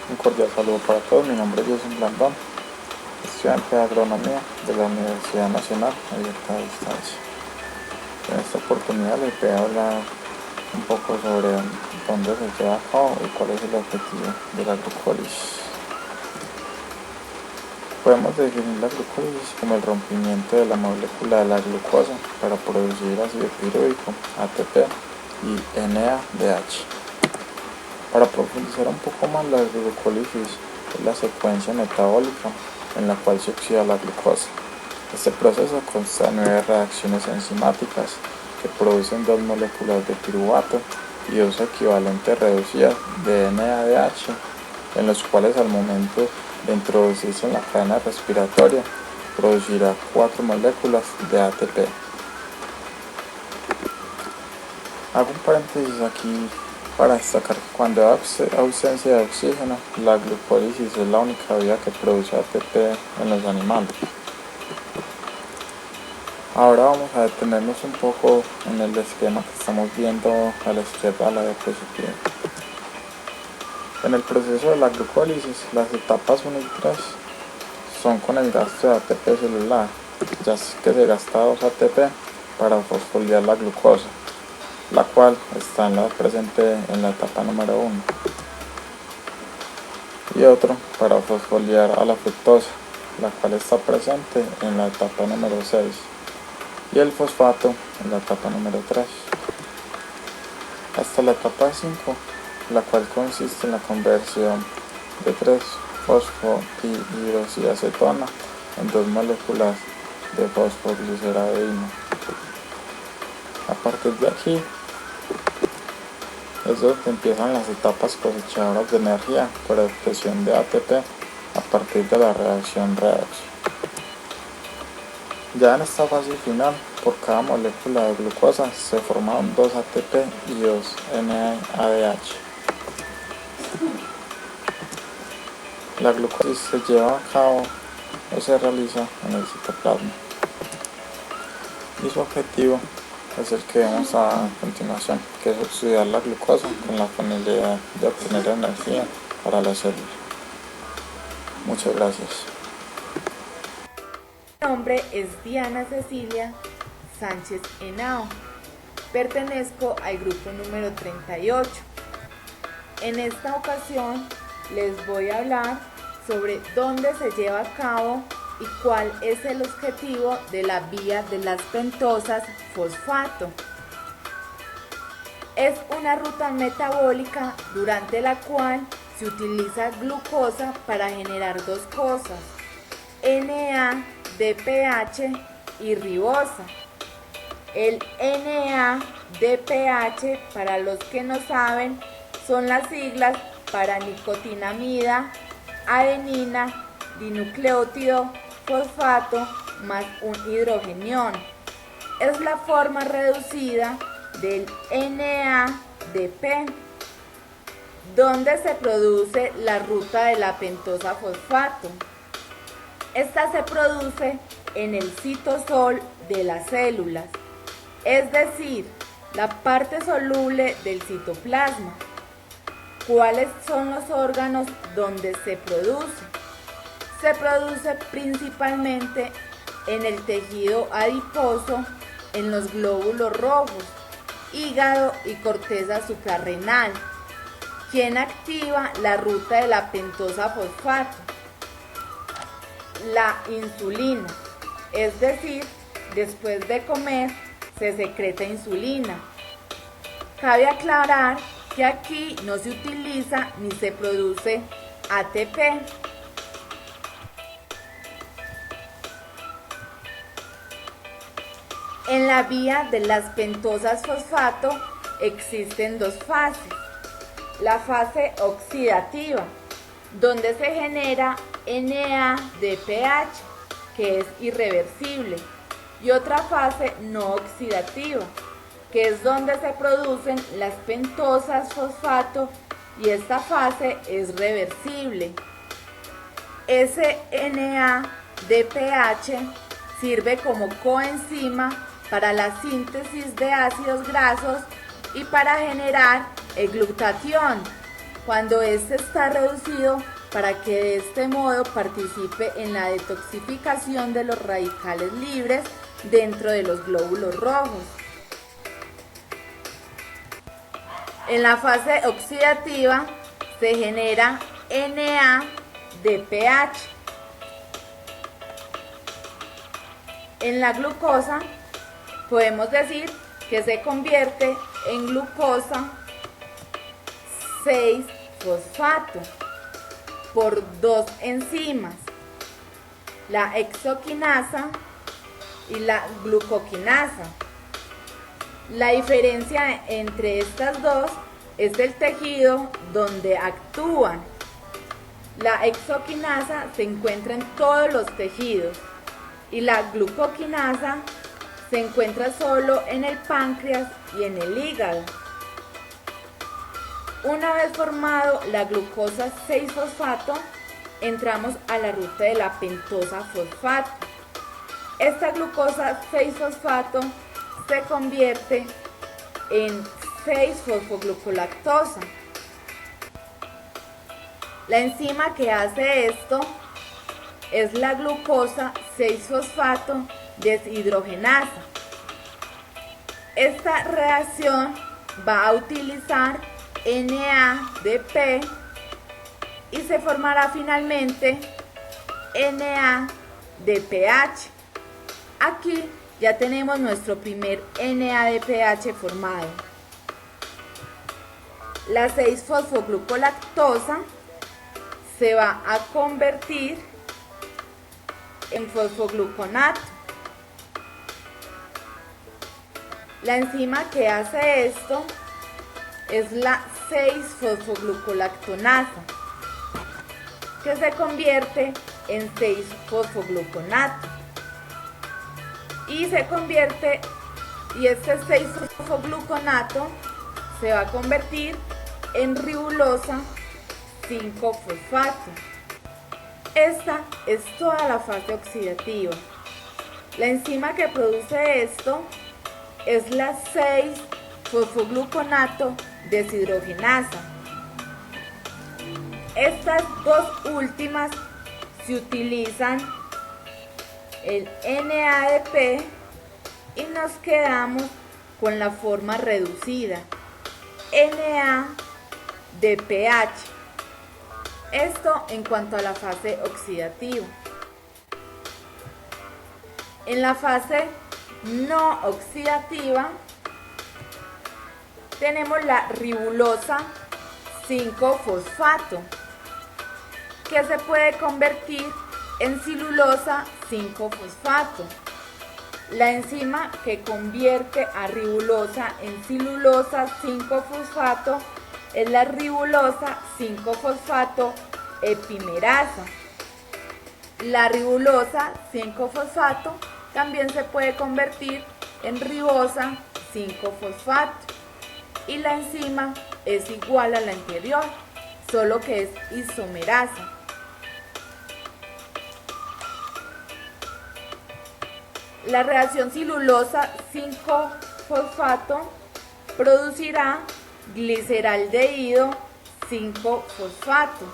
Un cordial saludo para todos, mi nombre es Jason Blandón, estudiante de agronomía de la Universidad Nacional Abierta de Distancia. En esta oportunidad les voy a hablar un poco sobre dónde se lleva a cabo y cuál es el objetivo de la glucólisis. Podemos definir la glucólisis como el rompimiento de la molécula de la glucosa para producir ácido pirúvico, ATP y NADH. Para profundizar un poco más, la glucólisis es la secuencia metabólica en la cual se oxida la glucosa. Este proceso consta de 9 reacciones enzimáticas que producen 2 moléculas de piruvato y 2 equivalentes reducidas de NADH, en los cuales al momento de introducirse en la cadena respiratoria producirá 4 moléculas de ATP. Hago un paréntesis aquí para destacar que cuando hay ausencia de oxígeno, la glucólisis es la única vía que produce ATP en los animales. Ahora vamos a detenernos un poco en el esquema que estamos viendo a la izquierda de la diapositiva. En el proceso de la glucólisis, las etapas 1 y 3 son con el gasto de ATP celular, ya que se gasta 2 ATP para fosforilar la glucosa, la cual está presente en la etapa número 1, y otro para fosforilar a la fructosa, la cual está presente en la etapa número 6, y el fosfato en la etapa número 3, hasta la etapa 5, la cual consiste en la conversión de 3-fosfodihidroxiacetona en 2 moléculas de fosfogliceradina. A partir de aquí es donde empiezan las etapas cosechadoras de energía por expresión de ATP a partir de la reacción redox. Ya en esta fase final, por cada molécula de glucosa se forman 2 ATP y 2 NADH. La glucólisis se lleva a cabo o se realiza en el citoplasma, y su objetivo es el que vemos a continuación, que es oxidar la glucosa con la finalidad de obtener energía para la célula. Muchas gracias. Mi nombre es Diana Cecilia Sánchez Henao. Pertenezco al grupo número 38. En esta ocasión les voy a hablar sobre dónde se lleva a cabo y cuál es el objetivo de la vía de las pentosas fosfato. Es una ruta metabólica durante la cual se utiliza glucosa para generar 2 cosas: NADPH y ribosa. El NADPH, para los que no saben, son las siglas para nicotinamida, adenina, dinucleótido, fosfato más un hidrogenión. Es la forma reducida del NADP, donde se produce la ruta de la pentosa fosfato. Esta se produce en el citosol de las células, es decir, la parte soluble del citoplasma. ¿Cuáles son los órganos donde se produce? Se produce principalmente en el tejido adiposo, en los glóbulos rojos, hígado y corteza suprarrenal, quien activa la ruta de la pentosa fosfato. La insulina, es decir, después de comer se secreta insulina. Cabe aclarar que aquí no se utiliza ni se produce ATP. En la vía de las pentosas fosfato existen 2 fases. La fase oxidativa, donde se genera NADPH, que es irreversible, y otra fase no oxidativa, que es donde se producen las pentosas fosfato, y esta fase es reversible. Ese NADPH sirve como coenzima para la síntesis de ácidos grasos y para generar el glutatión, cuando éste está reducido para que de este modo participe en la detoxificación de los radicales libres dentro de los glóbulos rojos. En la fase oxidativa se genera NADPH. En la glucosa podemos decir que se convierte en glucosa 6-fosfato por dos enzimas, la hexoquinasa y la glucoquinasa. La diferencia entre estas dos es el tejido donde actúan. La hexoquinasa se encuentra en todos los tejidos y la glucoquinasa se encuentra solo en el páncreas y en el hígado. Una vez formado la glucosa 6-fosfato, entramos a la ruta de la pentosa fosfato. Esta glucosa 6-fosfato se convierte en 6-fosfoglucolactosa. La enzima que hace esto es la glucosa 6-fosfato deshidrogenasa. Esta reacción va a utilizar NADP y se formará finalmente NADPH. Aquí ya tenemos nuestro primer NADPH formado. La 6-fosfoglucolactosa se va a convertir en fosfogluconato. La enzima que hace esto es la 6-fosfoglucolactonasa, que se convierte en 6-fosfogluconato. Y este 6-fosfogluconato se va a convertir en ribulosa 5-fosfato. Esta es toda la fase oxidativa. La enzima que produce esto es la 6-fosfogluconato deshidrogenasa. Estas dos últimas se utilizan el NADP y nos quedamos con la forma reducida NADPH. Esto en cuanto a la fase oxidativa. En la fase no oxidativa tenemos la ribulosa 5-fosfato, que se puede convertir en silulosa 5-fosfato. La enzima que convierte a ribulosa en silulosa 5-fosfato es la ribulosa 5-fosfato epimerasa. La ribulosa 5-fosfato también se puede convertir en ribosa 5-fosfato y la enzima es igual a la anterior, solo que es isomerasa. La reacción silulosa 5-fosfato producirá gliceraldehído 5-fosfato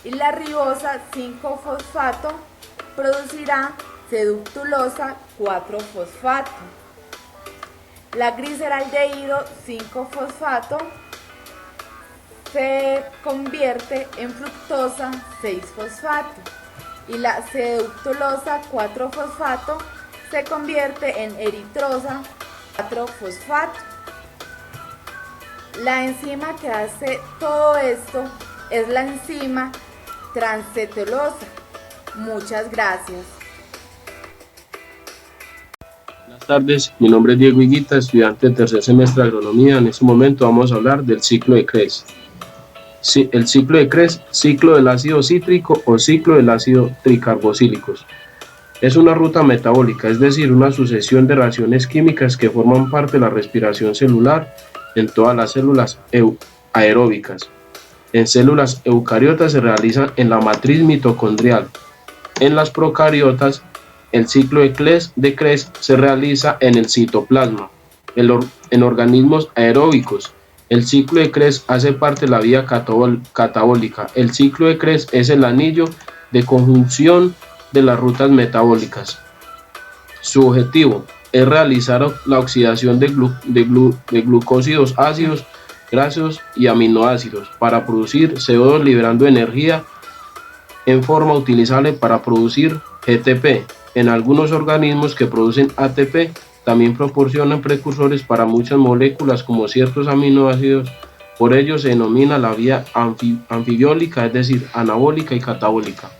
y la ribosa 5-fosfato producirá seductulosa 4-fosfato. La gliceraldehído 5-fosfato se convierte en fructosa 6-fosfato y la seductulosa 4-fosfato se convierte en eritrosa 4-fosfato. La enzima que hace todo esto es la enzima transcetulosa. Muchas gracias. Buenas tardes, mi nombre es Diego Higuita, estudiante de tercer semestre de agronomía. En este momento vamos a hablar del ciclo de Krebs. El ciclo de Krebs, ciclo del ácido cítrico o ciclo del ácido tricarbosílicos. Es una ruta metabólica, es decir, una sucesión de reacciones químicas que forman parte de la respiración celular en todas las células aeróbicas. En células eucariotas se realizan en la matriz mitocondrial. En las procariotas, el ciclo de Krebs se realiza en el citoplasma. En organismos aeróbicos, El ciclo de Krebs hace parte de la vía catabólica. El ciclo de Krebs es el anillo de conjunción de las rutas metabólicas. Su objetivo es realizar la oxidación de glucósidos, ácidos grasos y aminoácidos para producir CO2, liberando energía en forma utilizable para producir GTP. En algunos organismos que producen ATP también proporcionan precursores para muchas moléculas como ciertos aminoácidos. Por ello se denomina la vía anfibiólica, es decir, anabólica y catabólica.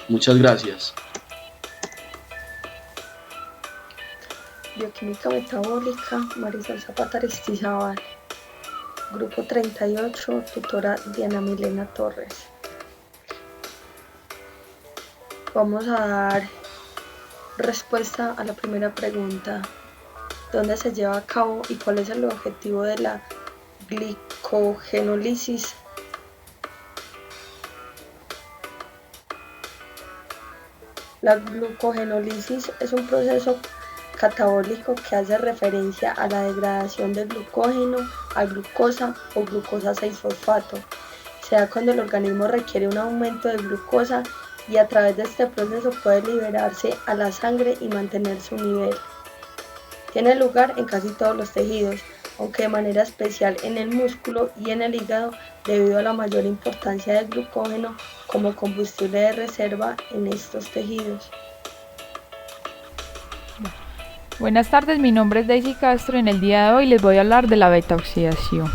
Muchas gracias. Bioquímica metabólica, Marisol Zapata Aristizábal. Grupo 38, tutora Diana Milena Torres. Vamos a dar respuesta a la primera pregunta. ¿Dónde se lleva a cabo y cuál es el objetivo de la glicogenólisis? La glucogenólisis es un proceso catabólico que hace referencia a la degradación del glucógeno a glucosa o glucosa 6-fosfato. Se da cuando el organismo requiere un aumento de glucosa y a través de este proceso puede liberarse a la sangre y mantener su nivel. Tiene lugar en casi todos los tejidos, aunque de manera especial en el músculo y en el hígado debido a la mayor importancia del glucógeno como combustible de reserva en estos tejidos. Buenas tardes, mi nombre es Daisy Castro y en el día de hoy les voy a hablar de la beta-oxidación.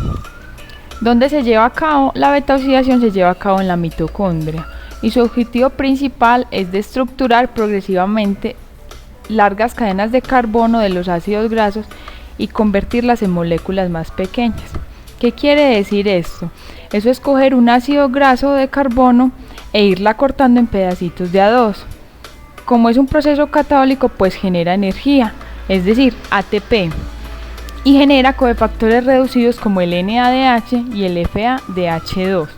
¿Dónde se lleva a cabo? La beta-oxidación se lleva a cabo en la mitocondria y su objetivo principal es de estructurar progresivamente largas cadenas de carbono de los ácidos grasos y convertirlas en moléculas más pequeñas. ¿Qué quiere decir esto? Eso es coger un ácido graso de carbono e irla cortando en pedacitos de a dos. Como es un proceso catabólico, pues genera energía, es decir, ATP, y genera cofactores reducidos como el NADH y el FADH2.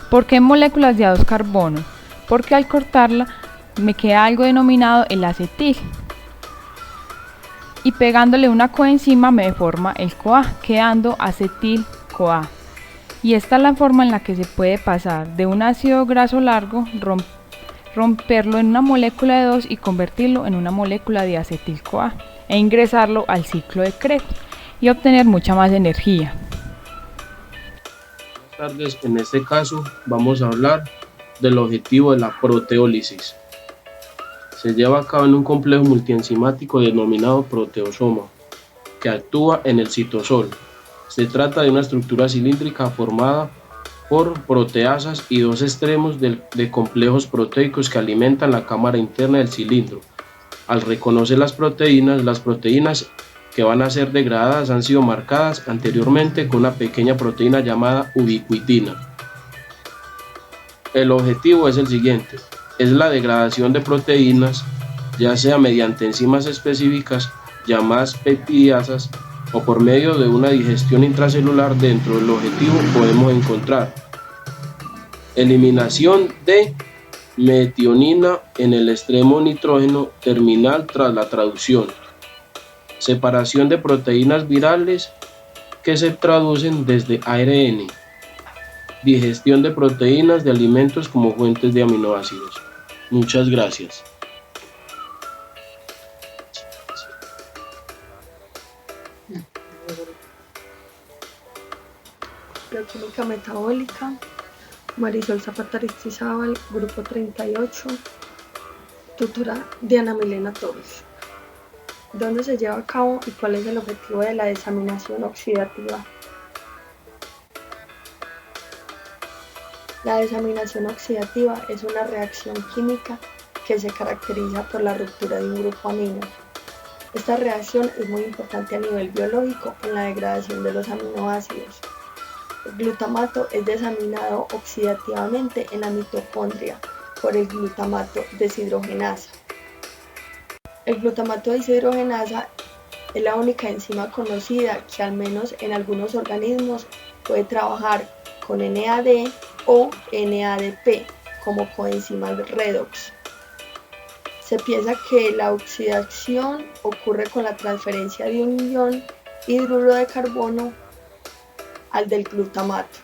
¿Por qué moléculas de a dos carbonos? Porque al cortarla me queda algo denominado el acetil y pegándole una coenzima me forma el CoA, quedando acetil-CoA. Y esta es la forma en la que se puede pasar de un ácido graso largo, romperlo en una molécula de 2 y convertirlo en una molécula de acetil-CoA e ingresarlo al ciclo de Krebs y obtener mucha más energía. Buenas tardes, en este caso vamos a hablar del objetivo de la proteólisis. Se lleva a cabo en un complejo multienzimático denominado proteosoma, que actúa en el citosol. Se trata de una estructura cilíndrica formada por proteasas y dos extremos de complejos proteicos que alimentan la cámara interna del cilindro. Al reconocer las proteínas que van a ser degradadas han sido marcadas anteriormente con una pequeña proteína llamada ubiquitina. El objetivo es el siguiente: es la degradación de proteínas, ya sea mediante enzimas específicas llamadas peptidasas o por medio de una digestión intracelular. Dentro del objetivo podemos encontrar eliminación de metionina en el extremo nitrógeno terminal tras la traducción, separación de proteínas virales que se traducen desde ARN, digestión de proteínas de alimentos como fuentes de aminoácidos. Muchas gracias. Bioquímica metabólica, Marisol Zapata Aristizábal, grupo 38, tutora Diana Milena Torres. ¿Dónde se lleva a cabo y cuál es el objetivo de la desaminación oxidativa? La desaminación oxidativa es una reacción química que se caracteriza por la ruptura de un grupo amino. Esta reacción es muy importante a nivel biológico en la degradación de los aminoácidos. El glutamato es desaminado oxidativamente en la mitocondria por el glutamato deshidrogenasa. El glutamato deshidrogenasa es la única enzima conocida que al menos en algunos organismos puede trabajar con NAD o NADP como coenzimas redox. Se piensa que la oxidación ocurre con la transferencia de un ion hidruro de carbono al del glutamato.